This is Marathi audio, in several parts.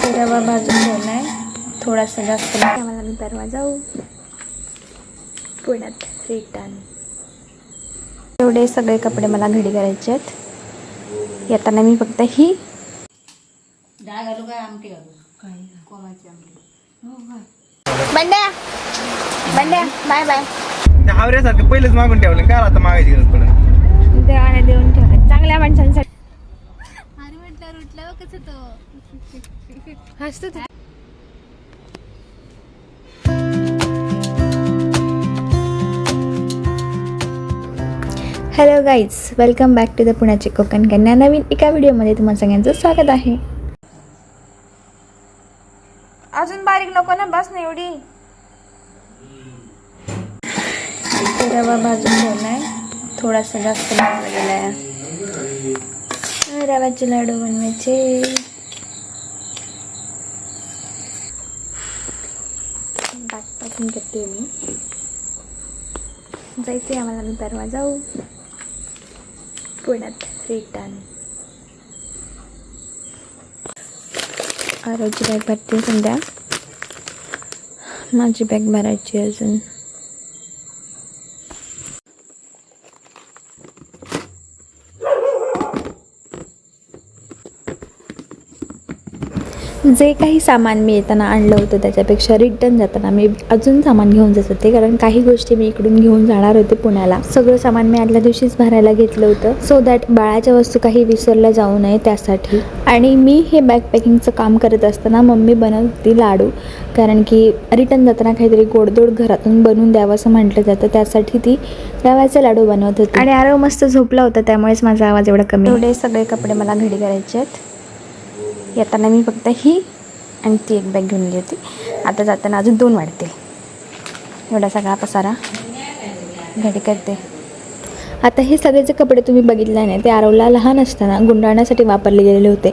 रवा भाजून ठेवलाय थोडासा जास्त. आम्हाला मी परवा जाऊ पुण्यात रिटर्न. एवढे सगळे कपडे मला घडी करायचे आहेत. येताना मी फक्त ही डाळ घालू काय आमटी घालू काय कोमाची आमटी. बंड्या बंड्या बाय बाय. हावऱ्यासारखं पहिलेच मागून ठेवलं काय आता मागायची गरज पडत. देवाने देऊन ठेवलं चांगल्या माणसांसाठी. अरे म्हटलं उठल्यावर कसं तो हसतो तू. Hello guys, welcome back to the पुण्याची कोकण कन्या. नवीन एका व्हिडिओमध्ये तुम्हाला सगळ्यांचं स्वागत आहे. अजून बारीक नको ना, बस ना एवढी. रवा भाजून ठेवलाय थोडासा जास्त भाजला गेलाय. रव्याचे लाडू बनवायचे. बॅगपासून करते मी. जायचंय आम्हाला, मी परवा जाऊ पुण्यात रिटर्न. आरोची बॅग भरते संध्या. माझी बॅग भरायची अजून. जे काही सामान मी येताना आणलं होतं त्याच्यापेक्षा रिटर्न जाताना मी अजून सामान घेऊन जात होते, कारण काही गोष्टी मी इकडून घेऊन जाणार होते पुण्याला. सगळं सामान मी आदल्या दिवशीच भरायला घेतलं होतं, सो दॅट बाळाच्या वस्तू काही विसरल्या जाऊ नये त्यासाठी. आणि मी हे बॅग पॅकिंगचं काम करत असताना मम्मी बनवत होती लाडू, कारण की रिटर्न जाताना काहीतरी गोडधोड घरातून बनवून द्यावं असं म्हटलं जातं, त्यासाठी ती रव्याचे लाडू बनवत होती. आणि आरव मस्त झोपला होता, त्यामुळेच माझा आवाज एवढा कमी. एवढे सगळे कपडे मला घडी करायचे आहेत. येताना मी फक्त ही आणि ती एक बॅग घेऊन गेली होती. आता जाताना अजून 2 वाढतील. एवढा सगळा पसारा घडी करते. आता हे सगळेचे कपडे तुम्ही बघितले नाही, ते आरवला लहान असताना गुंडाळण्यासाठी वापरले गेलेले होते.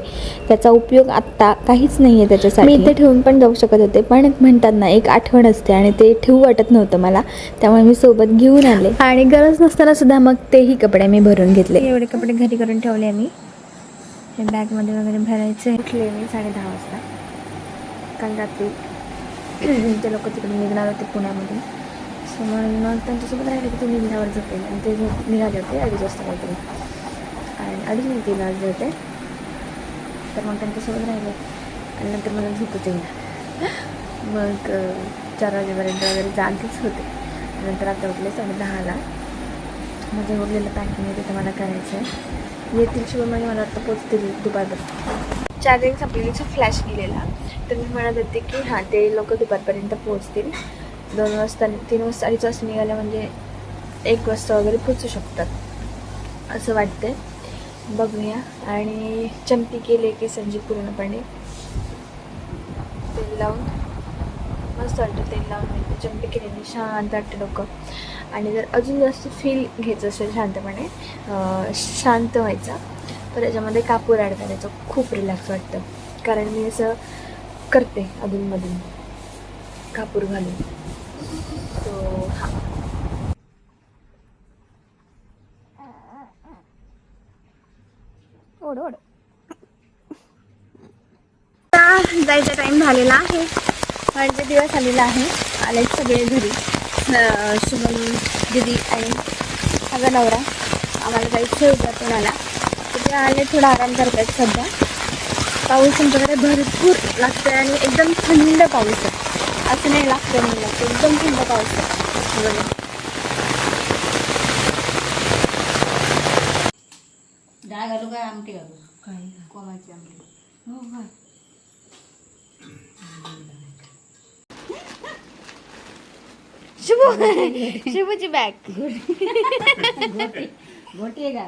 त्याचा उपयोग आत्ता काहीच नाही आहे त्याच्यासाठी. मी इथे ठेवून पण जाऊ शकत होते, पण म्हणतात ना एक आठवण असते आणि ते ठेवू वाटत नव्हतं मला, त्यामुळे मी सोबत घेऊन आले. आणि गरज नसताना सुद्धा मग तेही कपडे मी भरून घेतले. एवढे कपडे घरी करून ठेवले मी. हे बॅगमध्ये वगैरे भरायचे. उठले मी 10:30 वाजता. काल रात्री ते लोक तिकडे निघणार होते पुण्यामधून, सो मग त्यांच्यासोबत राहिले की ते निघण्यावर झोपेल. आणि ते निघाले होते 2:30 वाजता काहीतरी, आणि 2:30 वाजले होते. तर मग त्यांच्यासोबत राहिले आणि नंतर मला झोपच येईल. मग 4 वाजेपर्यंत वगैरे जागीच होते. नंतर आता उठले 10:30ला. माझं उरलेलं पॅकिंग आहे तिथं मला करायचं आहे. येथील शुभमणी मला वाटतं पोचतील दुपारपर्यंत. चार्जिंग संपलेलीचा फ्लॅश गेलेला, तर मी म्हणत होते की हां ते लोक दुपारपर्यंत पोचतील. 2 वाजता 3 वाजता 2:30 वाजता निघाले म्हणजे 1 वाजता वगैरे पोचू शकतात असं वाटतंय. बघूया. आणि चंपी केले की संजी पूर्णपणे तेल लावून मस्त वाटतं. तेल लावून मी चंपी केलेली शांत वाटतं डोकं. आणि जर अजून जास्त फील घ्यायचं असेल शांतपणे, शांत व्हायचा, तर त्याच्यामध्ये कापूर ॲड करायचं. खूप रिलॅक्स वाटतं, कारण मी असं करते अधूनमधून कापूर घालून. सो हां, ओढ ओढ. जायचा टाईम झालेला आहे, म्हणजे दिवस आलेला आहे. आले सगळे घरी, शुभम दीदी आणि माझा नवरा. आम्हाला जायचं होतं पुण्याला, तर ते आले. थोडा आराम करतात सध्या. पाऊस आमच्याकडे भरपूर लागतो आहे आणि एकदम थंड पाऊस आहे, असं नाही लागतं नाही लागतं, एकदम थंड पाऊस आहे. डाळ घालू काय आमटी घालू काय कोमाची आमटी. हो काय शुभची बॅग गोटी आहे का?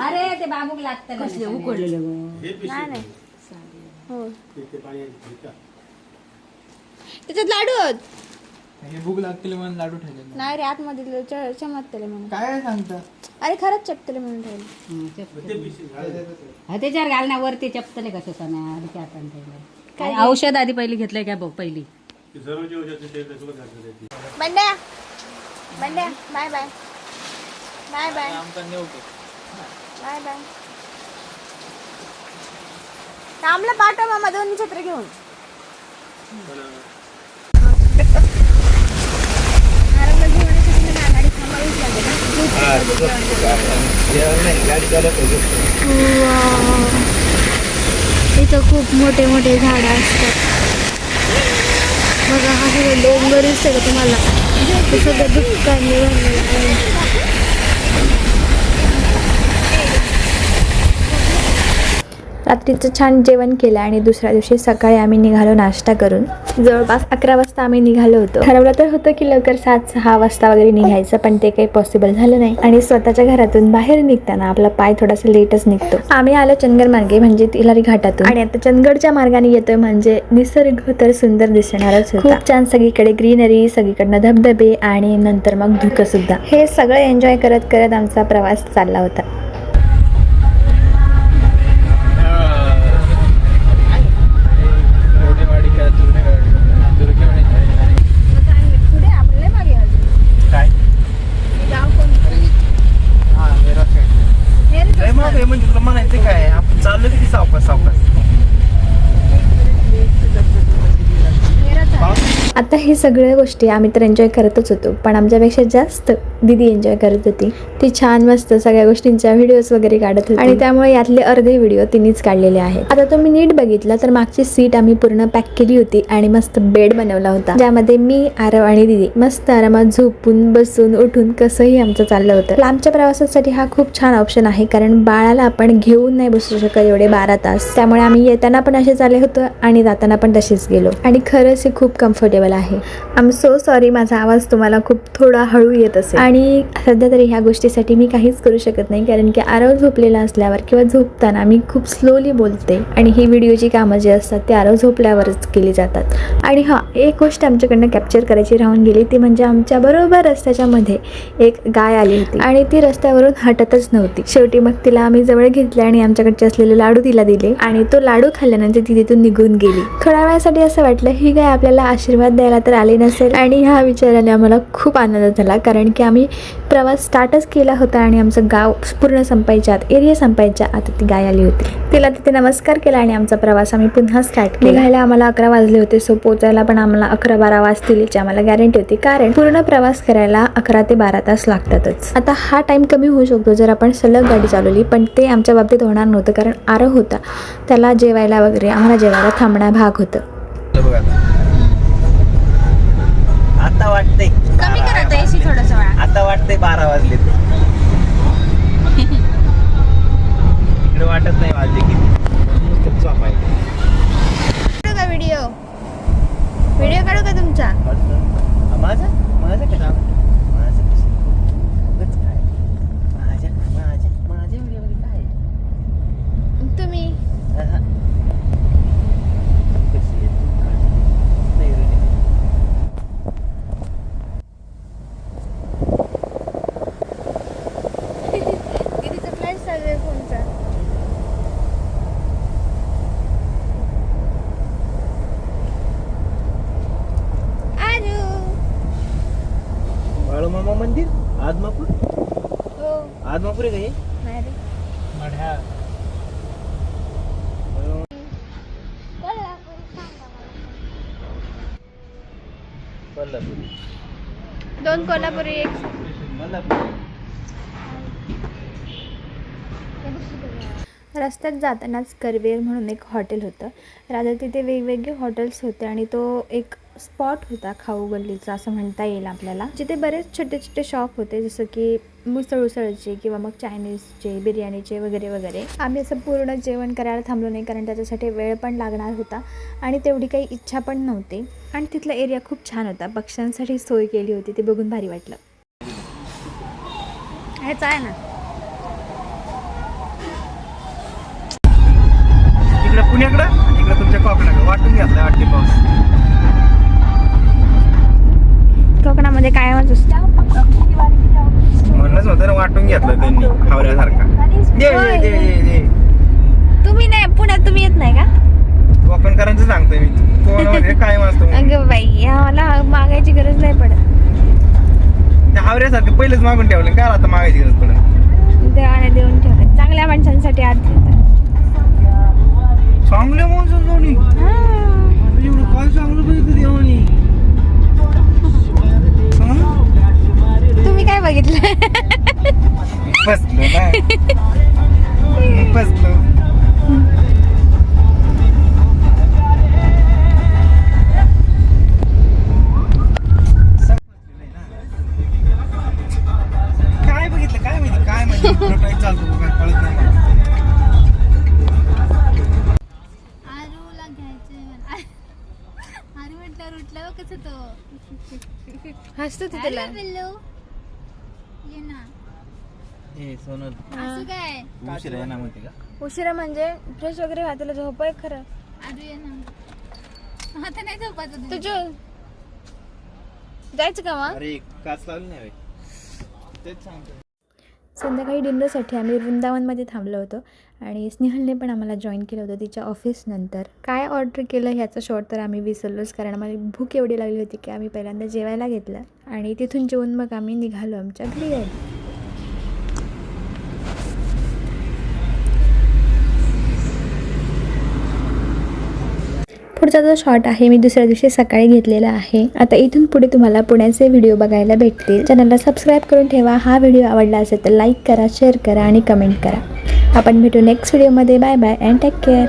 अरे ते बाबूक लागतं उकडलेलं. नाही हो, त्याच्यात लाडू आहेत. हे भूक लागतील म्हणून लाडू ठेवले नाही रे, आतमध्ये चमकतले म्हणून. काय सांगता? अरे खरंच चपतले म्हणून ठेवले. त्याच्यावर घाल ना वरती चपतले कसं काय औषध आधी पहिली घेतलंय काय बघ पहिली. Bandya Bandya bye bye bye bye bye bye. आम्हाला पाठव मामा 2 छत्र घेऊन. इथं खूप मोठे मोठे झाडं असतात बघा. हा सगळं डोंगर दिसतं का तुम्हाला? ते सगळं दुःखाने भरलेलं आहे. रात्रीचं छान जेवण केलं आणि दुसऱ्या दिवशी सकाळी आम्ही निघालो नाश्ता करून. जवळपास 11 वाजता आम्ही निघालो होतो. ठरवलं तर होतं की लवकर 7-6 वाजता वगैरे निघायचं, पण ते काही पॉसिबल झालं नाही. आणि स्वतःच्या घरातून बाहेर निघताना आपला पाय थोडासा लेटच निघतो. आम्ही आलो चंदगड मार्गे म्हणजे तिलारी घाटातून, आणि आता चंदगडच्या मार्गाने येतोय म्हणजे निसर्ग तर सुंदर दिसणारच होता. खूप छान सगळीकडे ग्रीनरी, सगळीकडनं धबधबे आणि नंतर मग धुकं सुद्धा. हे सगळं एन्जॉय करत करत आमचा प्रवास चालला होता. म्हणजे तुला म्हणायचं काय, आपण चाललो किती सावकाश सावकाश. आता हे सगळ्या गोष्टी आम्ही तर एन्जॉय करतच होतो, पण आमच्यापेक्षा जास्त दीदी एन्जॉय करत होती. ती छान मस्त सगळ्या गोष्टींच्या व्हिडिओज वगैरे काढत होती आणि त्यामुळे यातले अर्धे व्हिडिओ तिनेच काढलेले आहेत. आता तुम्ही नीट बघितलं तर मागची सीट आम्ही पूर्ण पॅक केली होती आणि मस्त बेड बनवला होता, ज्यामध्ये मी, आरव आणि दीदी मस्त आरामात झोपून बसून उठून कसंही आमचं चाललं होतं. लांबच्या प्रवासासाठी हा खूप छान ऑप्शन आहे, कारण बाळाला आपण घेऊन नाही बसू शकत एवढे 12 तास. त्यामुळे आम्ही येताना पण असे चालले होतो आणि जाताना पण तसेच गेलो, आणि खरंच हे खूप कम्फर्टेबल आहे. आय एम सो सॉरी, माझा आवाज तुम्हाला खूप थोडा हळू येत असेल. आणि सध्या तरी ह्या गोष्टीसाठी मी काहीच करू शकत नाही, कारण की आरव झोपलेला असल्यावर किंवा झोपताना मी खूप स्लोली बोलते, आणि ही व्हिडिओची कामं जी असतात ते आरव झोपल्यावरच केली जातात. आणि हां, एक गोष्ट आमच्याकडनं कॅप्चर करायची राहून गेली, ती म्हणजे आमच्या बरोबर रस्त्याच्या मध्ये एक गाय आली होती आणि ती रस्त्यावरून हटतच नव्हती. शेवटी मग तिला आम्ही जवळ घेतले आणि आमच्याकडचे असलेले लाडू तिला दिले, आणि तो लाडू खाल्ल्यानंतर ती तिथून निघून गेली. थोड्या वेळासाठी असं वाटलं ही गाय आपल्याला आशीर्वाद द्यायला तर आली नसेल, आणि ह्या विचाराने आम्हाला खूप आनंद झाला, कारण की आम्ही प्रवास स्टार्टच केला होता आणि आमचं गाव पूर्ण संपायच्या आत, एरिया संपायच्या आत ती गाय आली होती. तिला तिथे नमस्कार केला आणि आमचा प्रवास आम्ही पुन्हा स्टार्ट केला. निघायला आम्हाला 11 वाजले होते, सो पोचायला पण आम्हाला 11-12 वाजतील याची आम्हाला गॅरंटी होती, कारण पूर्ण प्रवास करायला 11 ते 12 तास लागतातच. आता हा टाइम कमी होऊ शकतो जर आपण सलग गाडी चालवली, पण ते आमच्या बाबतीत होणार नव्हतं, कारण आरव होता, त्याला जेवायला वगैरे आम्हाला जेवायला थांबणं भाग होतं. आता वाटतंय कमी करत आहे थोडंसं वेळा. आता वाटतंय 12 वाजले. इकडे वाटत नाही वाजले की व्हिडिओ काढू का तुमचा? माझं माझं काय माझं उगाच काय माझ्या माझ्या माझ्या व्हिडिओमध्ये काय तुम्ही कशी आहे नाही रे. दीदीचा फ्लॅश चालू आहे फोनचा. बाळूमामा मंदिर आदमापूर. हो. आदमापूर आहे का हे? नाही रे. मढ्या. कोल्हापुरी. 2 कोल्हापुरी, 1 कोल्हापुरी. रस्त्यात जातानाच करवेर म्हणून एक हॉटेल होतं. राजा तिथे वेगवेगळे हॉटेल्स होते आणि तो एक स्पॉट होता खाऊ गल्लीचा असं म्हणता येईल आपल्याला, जिथे बरेच छोटे छोटे शॉप होते, जसं की उसळचे किंवा मग चायनीजचे, बिर्याणीचे वगैरे वगैरे. आम्ही असं पूर्ण जेवण करायला थांबलो नाही, कारण त्याच्यासाठी वेळ पण लागणार होता आणि तेवढी काही इच्छा पण नव्हती. आणि तिथला एरिया खूप छान होता, पक्ष्यांसाठी सोय केली होती, ते बघून भारी वाटलं. ह्याच आहे ना इकडे पुण्याकडं आणि इकडे तुमच्या कोकणाकडे वाटून घेतलाय वाटते पाऊस. कोकणामध्ये कायमच असतं. म्हणूनच होतं ना, वाटून घेतलं त्यांनी हावऱ्यासारखा. तुम्ही नाही पुण्यात, तुम्ही येत नाही का? कोकणकरांचं सांगतोय मी, कोकणामध्ये काय असतो अगं बाई, मला मागायची गरज नाही पडत. हावऱ्यासारखं पहिलेच मागून ठेवलं, काय आता मागायची गरज पडत. देवाने देऊन ठेवलं, चांगल्या माणसांसाठी आत चांगले फसलो ना मी फसलो. काय बघितलं काय माहिती काय माहिती कुठं काय चालतो काय कळत नाही मला. आरूला घ्यायचंय मला. आरू म्हटल्यावर उठल्यावर कसं तो हसतो तू त्याला. आरू पिल्लू ये ना. ए सोनल असं काय उशीर आहे ना म्हणते का. उशिरा म्हणजे फ्रेश वगैरे व्हा, तुला झोप आहे खरं. आरू ये ना. आता नाही झोपायचं तुझ्या जायचं का मग? अरे काच लावली नाही तेच सांगतो. संध्याकाळी डिनरसाठी आम्ही वृंदावनमध्ये थांबलो होतो आणि स्नेहलने पण आम्हाला जॉईन केलं होतं तिच्या ऑफिसनंतर. काय ऑर्डर केलं ह्याचा शॉर्ट तर आम्ही विसरलोच, कारण आम्हाला भूक एवढी लागली होती की आम्ही पहिल्यांदा जेवायला घेतलं आणि तिथून जेवून मग आम्ही निघालो आमच्या घरी यायला. पुढचा जो शॉट आहे मी दुसऱ्या दिवशी सकाळी घेतलेला आहे. आता इथून पुढे तुम्हाला पुण्याचे व्हिडिओ बघायला भेटतील. चॅनलला सबस्क्राईब करून ठेवा. हा व्हिडिओ आवडला असेल तर लाईक करा, शेअर करा आणि कमेंट करा. आपण भेटू नेक्स्ट व्हिडिओमध्ये. Bye bye and take care.